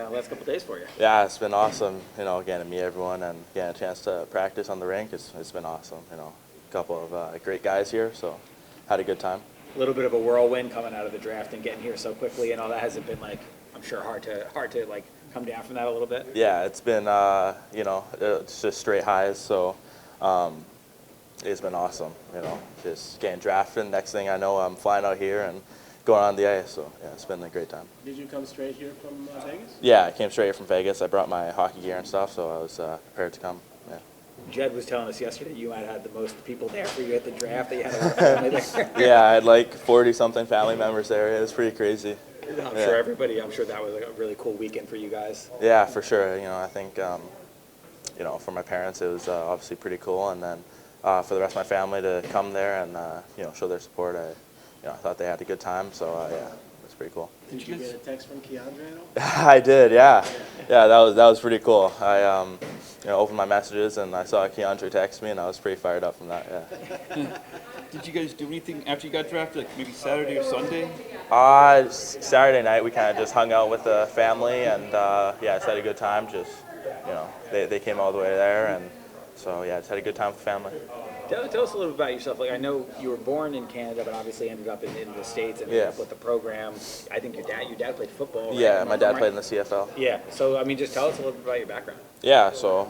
last couple of days for you? Yeah, it's been awesome, again, to meet everyone and getting a chance to practice on the rink. It's been awesome, a couple of great guys here, so had a good time. A little bit of a whirlwind coming out of the draft and getting here so quickly and all that. Has it been I'm sure hard to like come down from that a little bit? Yeah, it's been, it's just straight highs, so it's been awesome, just getting drafted. Next thing I know, I'm flying out here and going on the ice, so yeah, it's been a great time. Did you come straight here from Vegas? Yeah, I came straight here from Vegas. I brought my hockey gear and stuff, so I was prepared to come. Yeah. Jed was telling us yesterday you might have had the most people there for you at the draft. That you had a lot of family there. Yeah, I had 40-something family members there. It was pretty crazy. I'm sure that was a really cool weekend for you guys. Yeah, for sure. I think, for my parents, it was obviously pretty cool, and then for the rest of my family to come there and show their support, I thought they had a good time. So yeah, it was pretty cool. Did you get a text from Keandre at all? I did, yeah. Yeah, that was pretty cool. I opened my messages and I saw Keandre text me, and I was pretty fired up from that. Yeah. Did you guys do anything after you got drafted, like maybe Saturday or Sunday? Saturday night we kind of just hung out with the family and just had a good time. Just they came all the way there, and so yeah, just had a good time with the family. Tell us a little bit about yourself. I know you were born in Canada, but obviously ended up in the States and ended up with the program. I think your dad played football. Right? Yeah, my dad played in the CFL. Yeah, so just tell us a little bit about your background. Yeah, so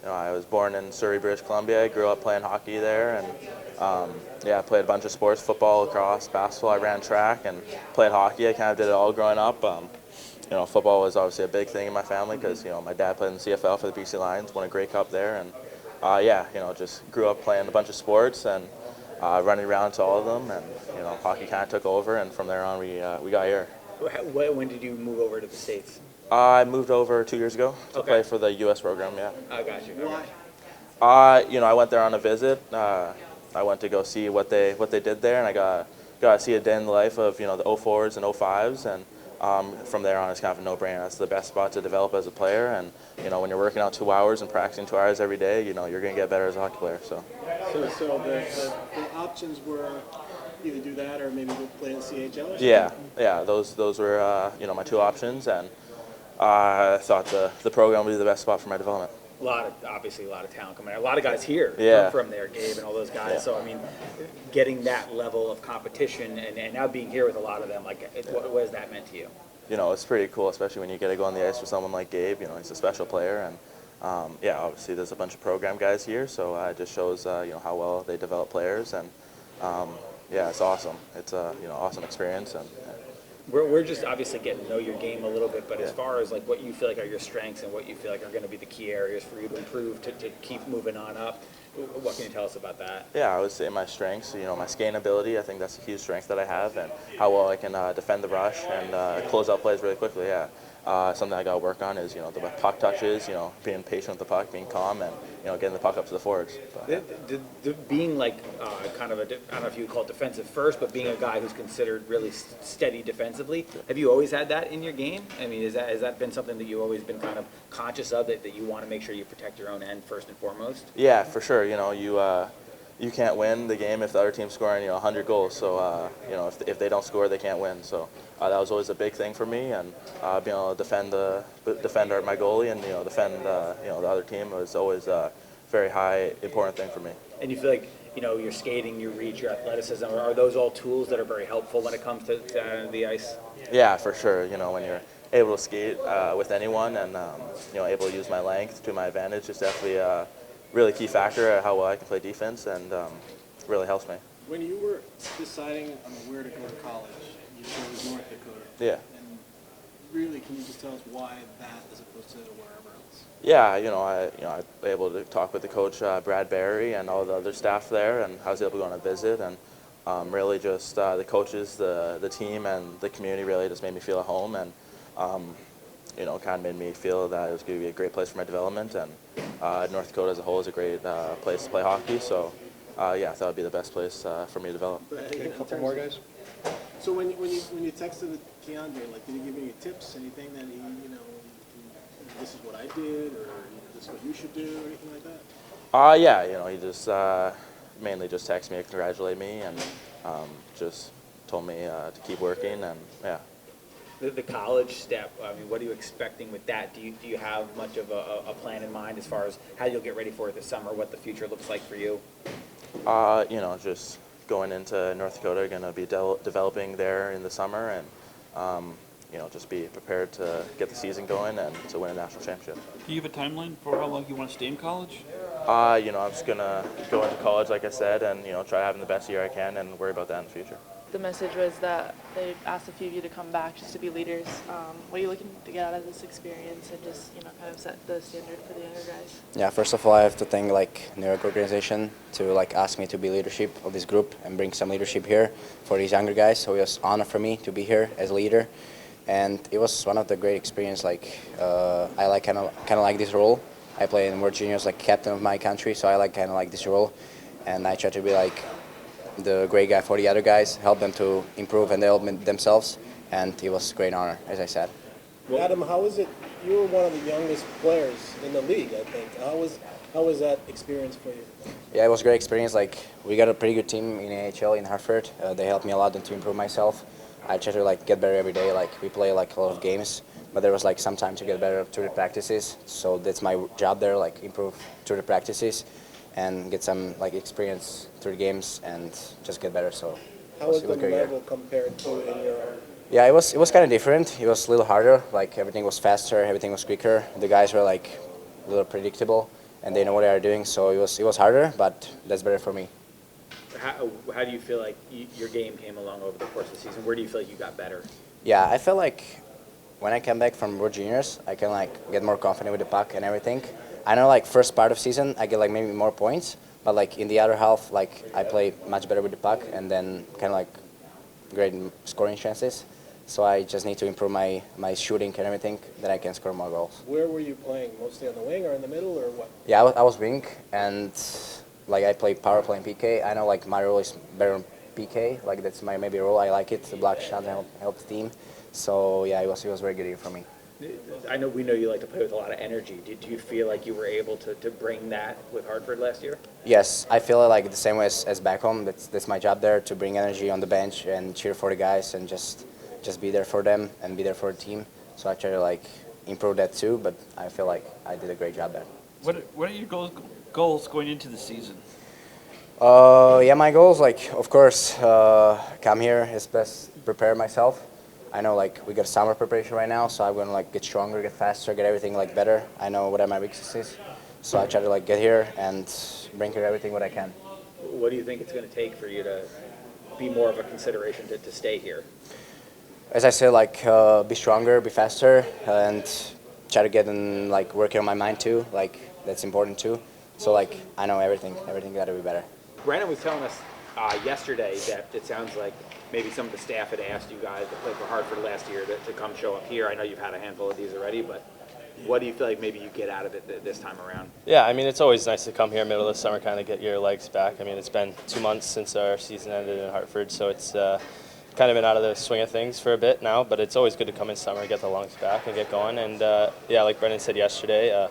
I was born in Surrey, British Columbia. I grew up playing hockey there, and I played a bunch of sports: football, lacrosse, basketball. I ran track and played hockey. I kind of did it all growing up. Football was obviously a big thing in my family because my dad played in the CFL for the BC Lions, won a Grey Cup there, and just grew up playing a bunch of sports and running around to all of them, and hockey kind of took over, and from there on we got here. When did you move over to the States? I moved over 2 years ago to play for the U.S. program. Yeah. I got you. Why? I went there on a visit. I went to go see what they did there, and I got to see a day in the life of the 04s and 05s, and from there on, it's kind of a no-brainer. That's the best spot to develop as a player, and when you're working out 2 hours and practicing 2 hours every day, you're going to get better as a hockey player. So the options were either do that or maybe go play in the CHL. Or yeah. Those were my 2 options, and I thought the program would be the best spot for my development. Obviously a lot of talent coming out. A lot of guys here from there, Gabe and all those guys. Yeah. So getting that level of competition and now being here with a lot of them, what has that meant to you? It's pretty cool, especially when you get to go on the ice with someone like Gabe. He's a special player, and obviously there's a bunch of program guys here, so it just shows how well they develop players, and it's awesome. It's a awesome experience, and. We're just obviously getting to know your game a little bit, but as far as what you feel like are your strengths and what you feel like are going to be the key areas for you to improve to keep moving on up, what can you tell us about that? Yeah, I would say my strengths, my skating ability, I think that's a huge strength that I have, and how well I can defend the rush and close out plays really quickly, yeah. Something I got to work on is, the puck touches, being patient with the puck, being calm, and, getting the puck up to the forwards. Being kind of I don't know if you would call it defensive first, but being a guy who's considered really steady defensively, have you always had that in your game? Has that been something that you've always been kind of conscious of, that you want to make sure you protect your own end first and foremost? Yeah, for sure. You can't win the game if the other team's scoring 100 goals. So if they don't score, they can't win. So that was always a big thing for me, and being able to defend my goalie and defend the other team was always a very high important thing for me. And you feel like your skating, your reach, your athleticism, are those all tools that are very helpful when it comes to the ice? Yeah, for sure. When you're able to skate with anyone and able to use my length to my advantage is definitely a really key factor at how well I can play defense, and really helps me. When you were deciding where to go to college, you chose North Dakota. Yeah. And really, can you just tell us why that as opposed to wherever else? Yeah, I was able to talk with the coach Brett Berard and all the other staff there, and I was able to go on a visit, and really just the coaches, the team, and the community really just made me feel at home, and kind of made me feel that it was going to be a great place for my development, and North Dakota as a whole is a great place to play hockey, so I thought it would be the best place for me to develop. A couple more guys. So when you texted Keandre, did he give you any tips, anything that he, this is what I did, or this is what you should do, or anything like that? He just mainly just texted me to congratulate me, and just told me to keep working, and yeah. the college step, I mean, what are you expecting with that? Do you have much of a plan in mind as far as how you'll get ready for it this summer, what the future looks like for you? You know, just going into North Dakota, going to be developing there in the summer, and you know, just be prepared to get the season going and to win a national championship. Do you have a timeline for how long you want to stay in college? You know, I'm just gonna go into college, like I said, and you know, try having the best year I can, and worry about that in the future. The message was that they asked a few of you to come back just to be leaders. What are you looking to get out of this experience and just, you know, kind of set the standard for the younger guys? Yeah, first of all, I have to thank New York organization to ask me to be leadership of this group and bring some leadership here for these younger guys. So it was an honor for me to be here as a leader, and it was one of the great experience. I kind of like this role. I play in World Juniors captain of my country, so I kind of like this role, and I try to be the great guy for the other guys, help them to improve and develop themselves, and it was a great honor, as I said. Adam, how was it? You were one of the youngest players in the league, I think. How was that experience for you? Yeah, it was a great experience. We got a pretty good team in AHL in Hartford. They helped me a lot and to improve myself. I try to get better every day. We play a lot of games, but there was some time to get better through the practices. So that's my job there, improve through the practices and get some experience through the games and just get better. So how was the a great level year. compared to in your? Yeah, it was kind of different. It was a little harder. Everything was faster, everything was quicker. The guys were a little predictable, and they know what they are doing. So it was harder, but that's better for me. How do you feel like your game came along over the course of the season? Where do you feel like you got better? Yeah, I feel when I come back from World Juniors, I can get more confident with the puck and everything. I know first part of season I get maybe more points, but in the other half I play much better with the puck and then kind of great scoring chances. So I just need to improve my shooting and everything, then I can score more goals. Where were you playing? Mostly on the wing or in the middle or what? Yeah, I was wing, and I play power play and PK. I know my role is better on PK. That's my maybe role. I like it. The block shot help the team. So yeah, it was a very good year for me. We know you like to play with a lot of energy. Did you feel like you were able to bring that with Hartford last year? Yes, I feel the same way as back home. That's my job there, to bring energy on the bench and cheer for the guys and just be there for them and be there for the team. So I try to improve that too, but I feel I did a great job there. What are your goals going into the season? Yeah, my goals of course come here as best prepare myself. I know we got summer preparation right now, so I'm gonna get stronger, get faster, get everything better. I know what are my weaknesses, so I try to get here and bring here everything what I can. What do you think it's going to take for you to be more of a consideration to stay here? As I said, be stronger, be faster, and try to get in working on my mind too. That's important too. So I know everything got to be better. Brandon was telling us yesterday that it sounds like maybe some of the staff had asked you guys to play for Hartford last year to come show up here. I know you've had a handful of these already, but what do you feel like maybe you get out of it this time around? Yeah, I mean, it's always nice to come here middle of the summer, kind of get your legs back. I mean, it's been 2 months since our season ended in Hartford, so it's kind of been out of the swing of things for a bit now, but it's always good to come in summer, get the lungs back, and get going. And yeah, like Brendan said yesterday,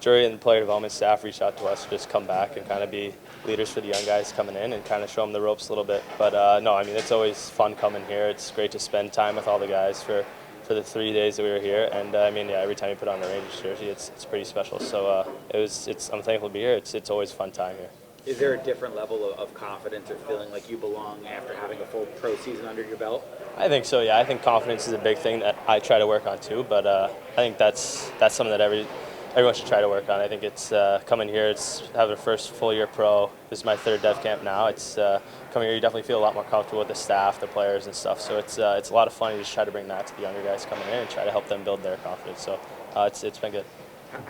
Jury and the player development staff reached out to us to just come back and kind of be leaders for the young guys coming in and kind of show them the ropes a little bit. But no, I mean, it's always fun coming here. It's great to spend time with all the guys for the 3 days that we were here. And I mean, yeah, every time you put on the Rangers jersey, it's pretty special. So I'm thankful to be here. It's always a fun time here. Is there a different level of confidence or feeling like you belong after having a full pro season under your belt? I think so, yeah. I think confidence is a big thing that I try to work on too, but I think that's something that everyone should try to work on. I think it's coming here, it's having the first full year pro. This is my third dev camp now. It's coming here, you definitely feel a lot more comfortable with the staff, the players and stuff. So it's a lot of fun. You just try to bring that to the younger guys coming in and try to help them build their confidence. So it's been good.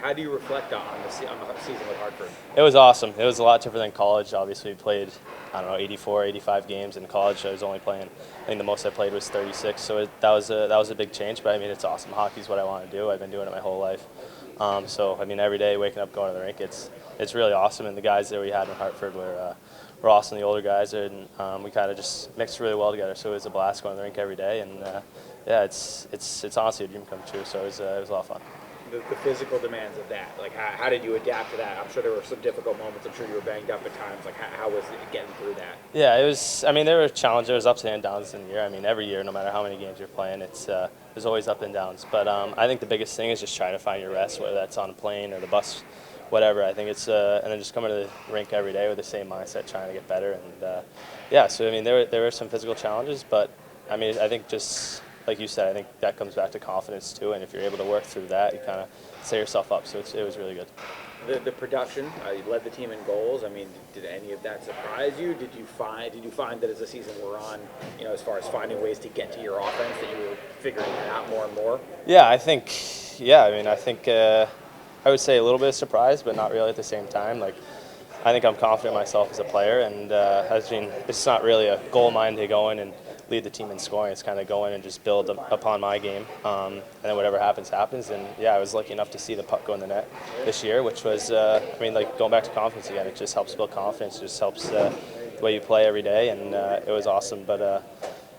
How do you reflect on the season with Hartford? It was awesome. It was a lot different than college. Obviously, we played, 84, 85 games in college. I was only playing, I think the most I played was 36. So that was a big change. But I mean, it's awesome. Hockey's what I want to do. I've been doing it my whole life. So I mean, every day waking up, going to the rink, it's really awesome. And the guys that we had in Hartford were awesome. The older guys, and we kind of just mixed really well together. So it was a blast going to the rink every day. And yeah, it's honestly a dream come true. So it was a lot of fun. the physical demands of that? Like, how did you adapt to that? I'm sure there were some difficult moments. I'm sure you were banged up at times. Like, how was it getting through that? Yeah, it was. I mean, there were challenges. There was ups and downs in the year. I mean, every year, no matter how many games you're playing, there's always up and downs. But I think the biggest thing is just trying to find your rest, whether that's on a plane or the bus, whatever. I think it's and then just coming to the rink every day with the same mindset, trying to get better. And yeah, so I mean, there were some physical challenges, but I mean, I think just like you said, I think that comes back to confidence too. And if you're able to work through that, you kind of set yourself up. So it was really good. The production, you led the team in goals. I mean, did any of that surprise you? Did you find that as the season wore on, you know, as far as finding ways to get to your offense, that you were figuring that out more and more? Yeah, I think. Yeah, I mean, I think I would say a little bit of surprise, but not really at the same time. Like, I think I'm confident in myself as a player, and it's not really a goal of mine to go in and lead the team in scoring. It's kind of go in and just build upon my game, and then whatever happens, happens. And yeah, I was lucky enough to see the puck go in the net this year, which was, I mean, like going back to confidence again. It just helps build confidence. It just helps the way you play every day, and it was awesome. But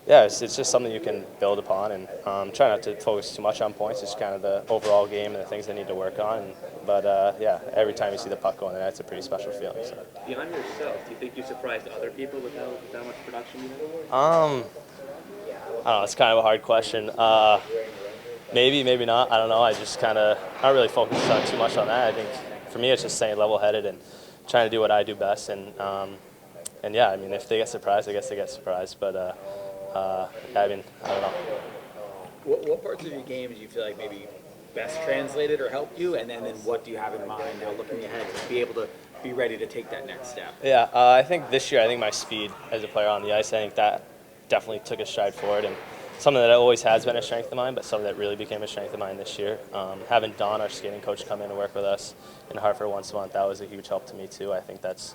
yeah, it's just something you can build upon, and try not to focus too much on points. It's kind of the overall game and the things I need to work on. But yeah, every time you see the puck go in the net, it's a pretty special feeling. So. Beyond yourself, do you think you surprised other people with how much production you had? I don't know. It's kind of a hard question. Maybe, maybe not. I don't know. I just kind of not really focused on too much on that. I think for me, it's just staying level-headed and trying to do what I do best. And yeah, I mean, if they get surprised, I guess they get surprised. But I mean, I don't know. What parts of your game do you feel like maybe best translated or helped you? And then what do you have in mind now looking ahead to be able to be ready to take that next step? Yeah, I think this year, I think my speed as a player on the ice, I think that definitely took a stride forward, and something that always has been a strength of mine, but something that really became a strength of mine this year. Having Don, our skating coach, come in and work with us in Hartford once a month, that was a huge help to me too. I think that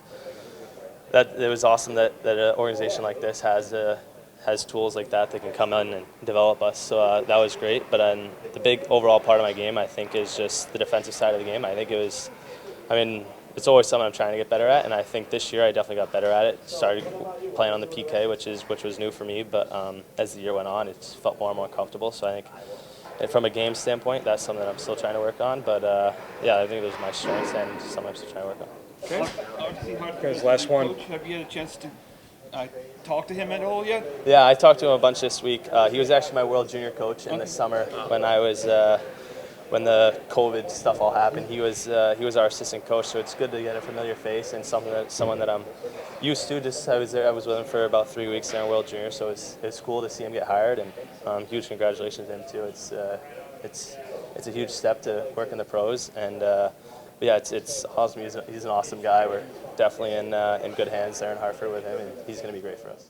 it was awesome that an organization like this has tools like that can come in and develop us. So that was great. But the big overall part of my game, I think, is just the defensive side of the game. I think it's always something I'm trying to get better at, and I think this year I definitely got better at it. Started playing on the PK, which was new for me, but as the year went on, it just felt more and more comfortable. So I think from a game standpoint, that's something that I'm still trying to work on. But yeah, I think those are my strengths and something I'm still trying to work on. Okay. Last one. Coach, have you had a chance to talk to him at all yet? Yeah, I talked to him a bunch this week. He was actually my World Junior coach in the summer when I was. When the COVID stuff all happened, he was our assistant coach, so it's good to get a familiar face and someone that I'm used to. Just I was with him for about 3 weeks there in World Junior, so it's cool to see him get hired, and huge congratulations to him too. It's a huge step to work in the pros, and yeah, it's awesome. He's an awesome guy. We're definitely in good hands there in Hartford with him, and he's going to be great for us.